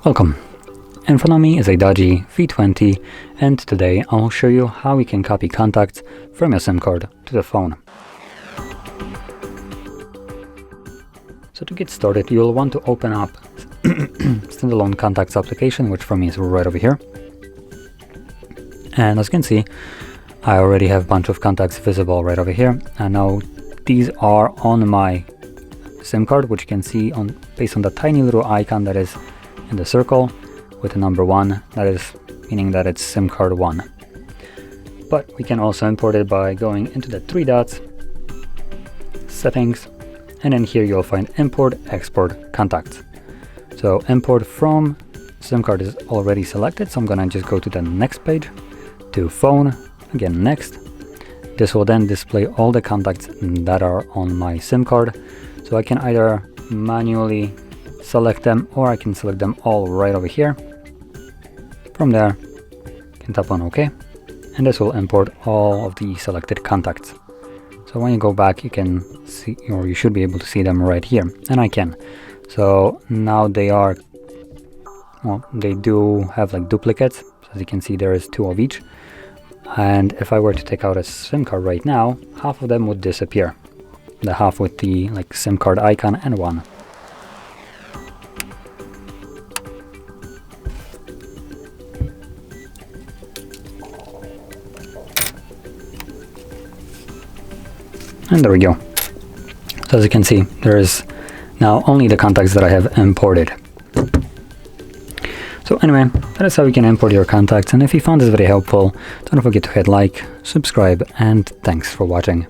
Welcome. In front of me is a DOOGEE V20, and today I'll show you how you can copy contacts from your SIM card to the phone. So to get started, you'll want to open up standalone contacts application, which for me is right over here. And as you can see, I already have a bunch of contacts visible right over here. And now these are on my SIM card, which you can see based on the tiny little icon that is in the circle with the number 1, that is meaning that it's SIM card 1. But we can also import it by going into the 3 dots, settings, and then here you'll find import export contacts. So import from SIM card is already selected, so I'm gonna just go to the next page, to phone, again next. This will then display all the contacts that are on my SIM card, so I can either manually select them or I can select them all right over here. From there, you can tap on OK, and this will import all of the selected contacts. So when you go back, you can see, or you should be able to see them right here, and I can. So now they are, well, they do have like duplicates. So as you can see, there is 2 of each. And if I were to take out a SIM card right now, half of them would disappear. The half with the like SIM card icon and 1. And there we go. So as you can see, there is now only the contacts that I have imported. So anyway, that is how you can import your contacts, and if you found this very helpful, don't forget to hit like, subscribe, and thanks for watching.